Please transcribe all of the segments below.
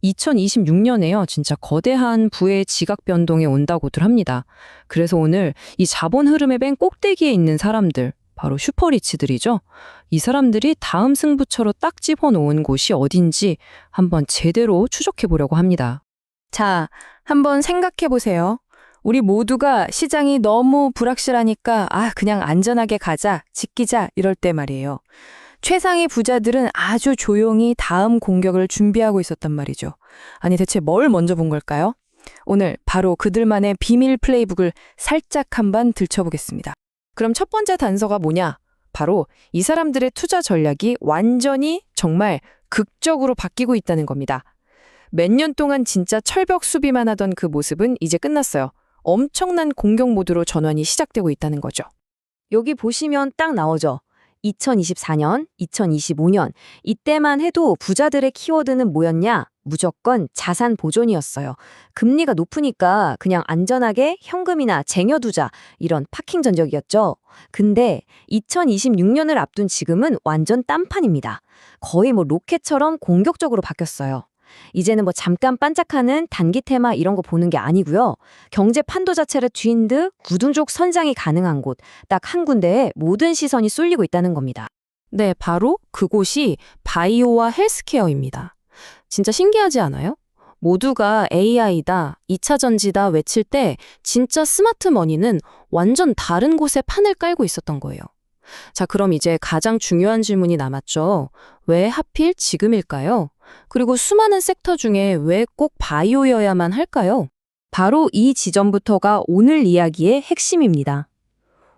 2026년에요. 진짜 거대한 부의 지각 변동이 온다고들 합니다. 그래서 오늘 이 자본 흐름의 맨 꼭대기에 있는 사람들, 바로 슈퍼리치들이죠. 이 사람들이 다음 승부처로 딱 집어놓은 곳이 어딘지 한번 제대로 추적해 보려고 합니다. 자, 한번 생각해 보세요. 우리 모두가 시장이 너무 불확실하니까 그냥 안전하게 가자, 지키자 이럴 때 말이에요. 최상위 부자들은 아주 조용히 다음 공격을 준비하고 있었단 말이죠. 아니 대체 뭘 먼저 본 걸까요? 오늘 바로 그들만의 비밀 플레이북을 살짝 한번 들춰보겠습니다. 그럼 첫 번째 단서가 뭐냐? 바로 이 사람들의 투자 전략이 완전히 정말 극적으로 바뀌고 있다는 겁니다. 몇 년 동안 진짜 철벽 수비만 하던 그 모습은 이제 끝났어요. 엄청난 공격 모드로 전환이 시작되고 있다는 거죠. 여기 보시면 딱 나오죠. 2024년, 2025년 이때만 해도 부자들의 키워드는 뭐였냐? 무조건 자산 보존이었어요. 금리가 높으니까 그냥 안전하게 현금이나 쟁여두자 이런 파킹 전적이었죠. 근데 2026년을 앞둔 지금은 완전 딴판입니다. 거의 로켓처럼 공격적으로 바뀌었어요. 이제는 잠깐 반짝하는 단기 테마 이런 거 보는 게 아니고요. 경제 판도 자체를 쥔 듯 구dun족 선장이 가능한 곳, 딱 한 군데에 모든 시선이 쏠리고 있다는 겁니다. 네, 바로 그곳이 바이오와 헬스케어입니다. 진짜 신기하지 않아요? 모두가 AI다, 2차 전지다 외칠 때 진짜 스마트 머니는 완전 다른 곳에 판을 깔고 있었던 거예요. 자, 그럼 이제 가장 중요한 질문이 남았죠. 왜 하필 지금일까요? 그리고 수많은 섹터 중에 왜 꼭 바이오여야만 할까요? 바로 이 지점부터가 오늘 이야기의 핵심입니다.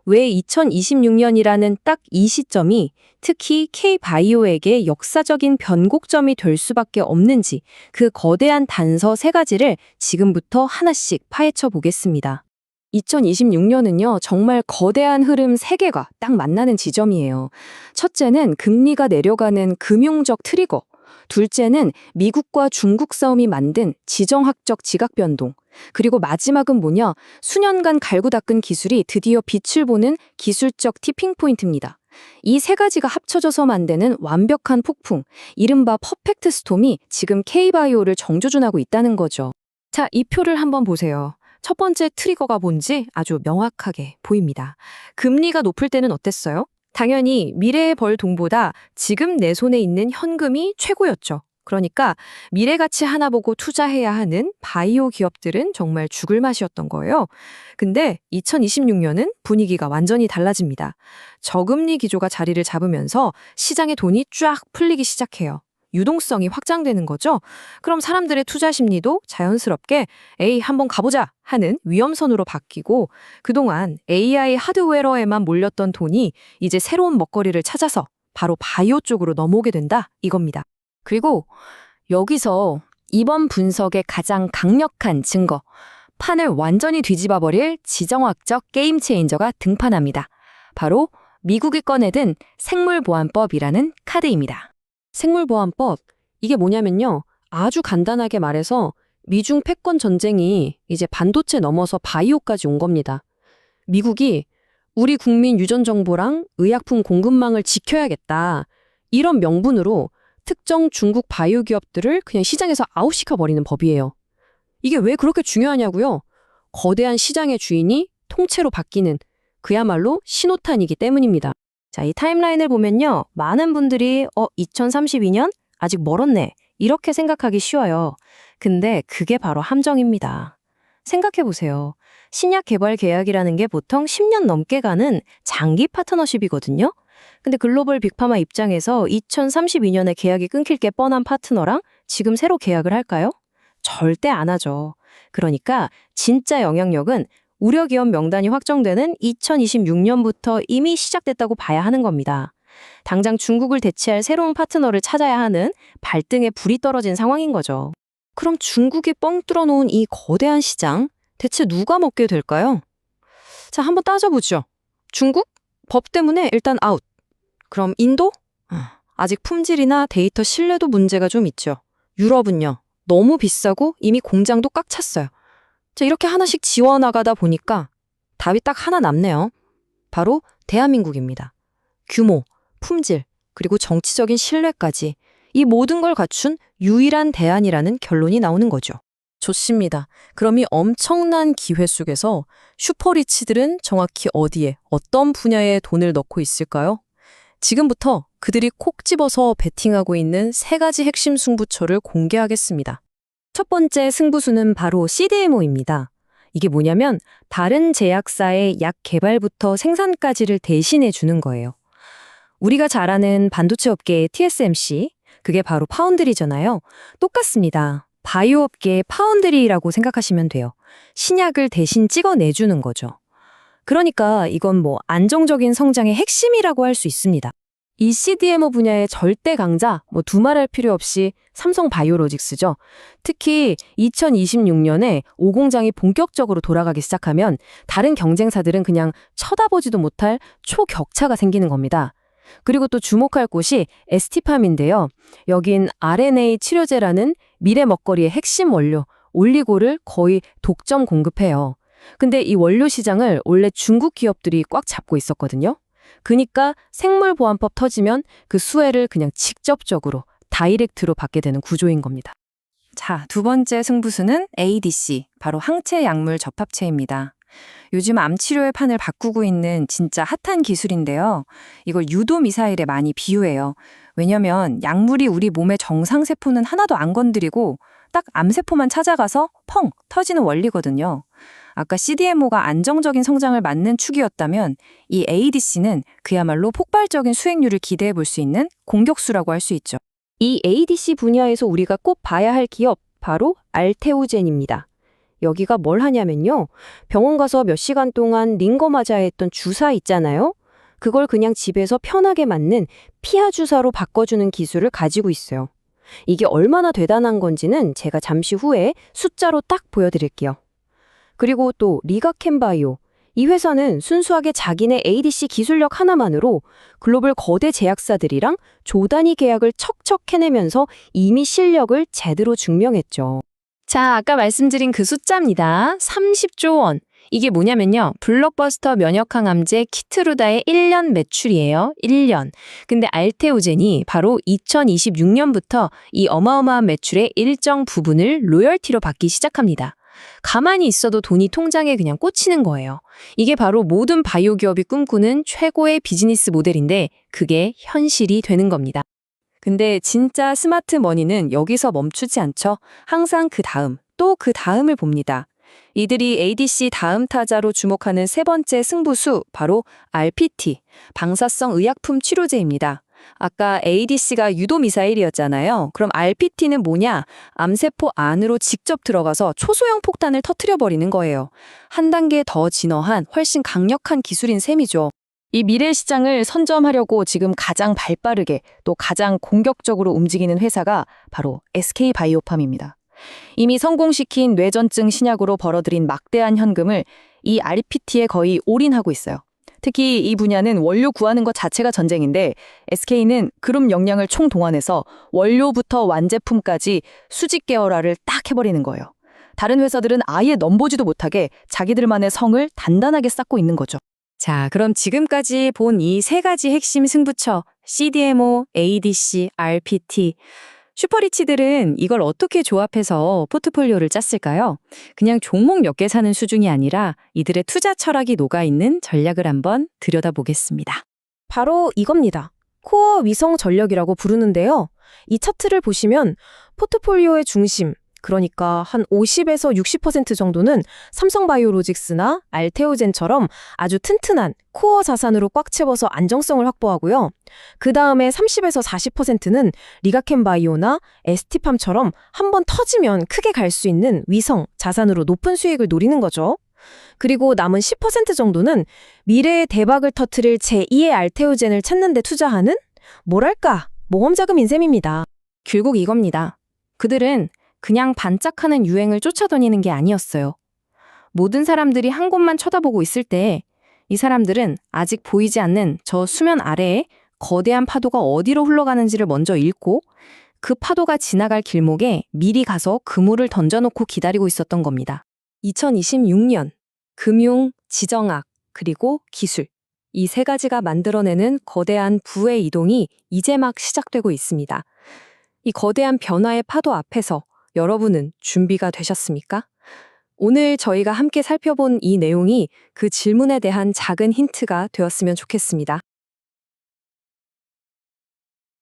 왜 2026년이라는 딱 이 시점이 특히 K바이오에게 역사적인 변곡점이 될 수밖에 없는지 그 거대한 단서 3가지를 지금부터 하나씩 파헤쳐 보겠습니다. 2026년은요, 정말 거대한 흐름 3개가 딱 만나는 지점이에요. 첫째는 금리가 내려가는 금융적 트리거. 둘째는 미국과 중국 싸움이 만든 지정학적 지각 변동. 그리고 마지막은 뭐냐? 수년간 갈고 닦은 기술이 드디어 빛을 보는 기술적 티핑 포인트입니다. 이 3가지가 합쳐져서 만드는 완벽한 폭풍, 이른바 퍼펙트 스톰이 지금 K바이오를 정조준하고 있다는 거죠. 자, 이 표를 한번 보세요. 첫 번째 트리거가 뭔지 아주 명확하게 보입니다. 금리가 높을 때는 어땠어요? 당연히 미래의 벌 돈보다 지금 내 손에 있는 현금이 최고였죠. 그러니까 미래 가치 하나 보고 투자해야 하는 바이오 기업들은 정말 죽을 맛이었던 거예요. 근데 2026년은 분위기가 완전히 달라집니다. 저금리 기조가 자리를 잡으면서 시장의 돈이 쫙 풀리기 시작해요. 유동성이 확장되는 거죠. 그럼 사람들의 투자 심리도 자연스럽게 에이 한번 가보자 하는 위험선으로 바뀌고 그동안 AI 하드웨어에만 몰렸던 돈이 이제 새로운 먹거리를 찾아서 바로 바이오 쪽으로 넘어오게 된다 이겁니다. 그리고 여기서 이번 분석의 가장 강력한 증거, 판을 완전히 뒤집어버릴 지정학적 게임 체인저가 등판합니다. 바로 미국이 꺼내든 생물보안법이라는 카드입니다. 생물보안법, 이게 뭐냐면요. 아주 간단하게 말해서 미중 패권 전쟁이 이제 반도체 넘어서 바이오까지 온 겁니다. 미국이 우리 국민 유전 정보랑 의약품 공급망을 지켜야겠다. 이런 명분으로 특정 중국 바이오 기업들을 그냥 시장에서 아웃시켜버리는 법이에요. 이게 왜 그렇게 중요하냐고요? 거대한 시장의 주인이 통째로 바뀌는 그야말로 신호탄이기 때문입니다. 자, 이 타임라인을 보면요. 많은 분들이 2032년? 아직 멀었네. 이렇게 생각하기 쉬워요. 근데 그게 바로 함정입니다. 생각해보세요. 신약 개발 계약이라는 게 보통 10년 넘게 가는 장기 파트너십이거든요. 근데 글로벌 빅파마 입장에서 2032년에 계약이 끊길 게 뻔한 파트너랑 지금 새로 계약을 할까요? 절대 안 하죠. 그러니까 진짜 영향력은 우려 기업 명단이 확정되는 2026년부터 이미 시작됐다고 봐야 하는 겁니다. 당장 중국을 대체할 새로운 파트너를 찾아야 하는 발등에 불이 떨어진 상황인 거죠. 그럼 중국이 뻥 뚫어놓은 이 거대한 시장, 대체 누가 먹게 될까요? 자, 한번 따져보죠. 중국? 법 때문에 일단 아웃. 그럼 인도? 아직 품질이나 데이터 신뢰도 문제가 좀 있죠. 유럽은요. 너무 비싸고 이미 공장도 꽉 찼어요. 자, 이렇게 하나씩 지워나가다 보니까 답이 딱 하나 남네요. 바로 대한민국입니다. 규모, 품질, 그리고 정치적인 신뢰까지 이 모든 걸 갖춘 유일한 대안이라는 결론이 나오는 거죠. 좋습니다. 그럼 이 엄청난 기회 속에서 슈퍼리치들은 정확히 어디에, 어떤 분야에 돈을 넣고 있을까요? 지금부터 그들이 콕 집어서 베팅하고 있는 3가지 핵심 승부처를 공개하겠습니다. 첫 번째 승부수는 바로 CDMO입니다. 이게 뭐냐면 다른 제약사의 약 개발부터 생산까지를 대신해 주는 거예요. 우리가 잘 아는 반도체 업계의 TSMC, 그게 바로 파운드리잖아요. 똑같습니다. 바이오 업계의 파운드리라고 생각하시면 돼요. 신약을 대신 찍어내주는 거죠. 그러니까 이건 뭐 안정적인 성장의 핵심이라고 할 수 있습니다. 이 CDMO 분야의 절대 강자, 두말할 필요 없이 삼성 바이오로직스죠. 특히 2026년에 5공장이 본격적으로 돌아가기 시작하면 다른 경쟁사들은 그냥 쳐다보지도 못할 초격차가 생기는 겁니다. 그리고 또 주목할 곳이 ST팜인데요. 여긴 RNA 치료제라는 미래 먹거리의 핵심 원료, 올리고를 거의 독점 공급해요. 근데 이 원료 시장을 원래 중국 기업들이 꽉 잡고 있었거든요. 그니까 생물보안법 터지면 그 수혜를 그냥 직접적으로 다이렉트로 받게 되는 구조인 겁니다. 자, 두 번째 승부수는 ADC, 바로 항체 약물 접합체입니다. 요즘 암 치료의 판을 바꾸고 있는 진짜 핫한 기술인데요. 이걸 유도 미사일에 많이 비유해요. 왜냐면 약물이 우리 몸의 정상 세포는 하나도 안 건드리고 딱 암세포만 찾아가서 펑 터지는 원리거든요. 아까 CDMO가 안정적인 성장을 맞는 축이었다면 이 ADC는 그야말로 폭발적인 수익률을 기대해 볼 수 있는 공격수라고 할 수 있죠. 이 ADC 분야에서 우리가 꼭 봐야 할 기업, 바로 알테오젠입니다. 여기가 뭘 하냐면요. 병원 가서 몇 시간 동안 링거 맞아야 했던 주사 있잖아요. 그걸 그냥 집에서 편하게 맞는 피하 주사로 바꿔주는 기술을 가지고 있어요. 이게 얼마나 대단한 건지는 제가 잠시 후에 숫자로 딱 보여드릴게요. 그리고 또 리가켄바이오. 이 회사는 순수하게 자기네 ADC 기술력 하나만으로 글로벌 거대 제약사들이랑 조단위 계약을 척척 해내면서 이미 실력을 제대로 증명했죠. 자, 아까 말씀드린 그 숫자입니다. 30조 원. 이게 뭐냐면요. 블록버스터 면역항암제 키트루다의 1년 매출이에요. 1년. 근데 알테오젠이 바로 2026년부터 이 어마어마한 매출의 일정 부분을 로열티로 받기 시작합니다. 가만히 있어도 돈이 통장에 그냥 꽂히는 거예요. 이게 바로 모든 바이오 기업이 꿈꾸는 최고의 비즈니스 모델인데 그게 현실이 되는 겁니다. 근데 진짜 스마트 머니는 여기서 멈추지 않죠. 항상 그 다음, 또 그 다음을 봅니다. 이들이 ADC 다음 타자로 주목하는 세 번째 승부수, 바로 RPT, 방사성 의약품 치료제입니다. 아까 ADC가 유도 미사일이었잖아요. 그럼 RPT는 뭐냐? 암세포 안으로 직접 들어가서 초소형 폭탄을 터뜨려버리는 거예요. 한 단계 더 진화한 훨씬 강력한 기술인 셈이죠. 이 미래 시장을 선점하려고 지금 가장 발빠르게 또 가장 공격적으로 움직이는 회사가 바로 SK바이오팜입니다. 이미 성공시킨 뇌전증 신약으로 벌어들인 막대한 현금을 이 RPT에 거의 올인하고 있어요. 특히 이 분야는 원료 구하는 것 자체가 전쟁인데 SK는 그룹 역량을 총동원해서 원료부터 완제품까지 수직 계열화를 딱 해버리는 거예요. 다른 회사들은 아예 넘보지도 못하게 자기들만의 성을 단단하게 쌓고 있는 거죠. 자, 그럼 지금까지 본 이 세 가지 핵심 승부처 CDMO, ADC, RPT 슈퍼리치들은 이걸 어떻게 조합해서 포트폴리오를 짰을까요? 그냥 종목 몇 개 사는 수준이 아니라 이들의 투자 철학이 녹아있는 전략을 한번 들여다보겠습니다. 바로 이겁니다. 코어 위성 전력이라고 부르는데요. 이 차트를 보시면 포트폴리오의 중심, 그러니까 한 50에서 60% 정도는 삼성바이오로직스나 알테오젠처럼 아주 튼튼한 코어 자산으로 꽉 채워서 안정성을 확보하고요. 그 다음에 30에서 40%는 리가켄바이오나 ST팜처럼 한번 터지면 크게 갈 수 있는 위성 자산으로 높은 수익을 노리는 거죠. 그리고 남은 10% 정도는 미래의 대박을 터뜨릴 제2의 알테오젠을 찾는 데 투자하는 뭐랄까 모험자금 인셈입니다. 결국 이겁니다. 그들은 그냥 반짝하는 유행을 쫓아다니는 게 아니었어요. 모든 사람들이 한 곳만 쳐다보고 있을 때 이 사람들은 아직 보이지 않는 저 수면 아래에 거대한 파도가 어디로 흘러가는지를 먼저 읽고 그 파도가 지나갈 길목에 미리 가서 그물을 던져놓고 기다리고 있었던 겁니다. 2026년 금융, 지정학, 그리고 기술 이 세 가지가 만들어내는 거대한 부의 이동이 이제 막 시작되고 있습니다. 이 거대한 변화의 파도 앞에서 여러분은 준비가 되셨습니까? 오늘 저희가 함께 살펴본 이 내용이 그 질문에 대한 작은 힌트가 되었으면 좋겠습니다.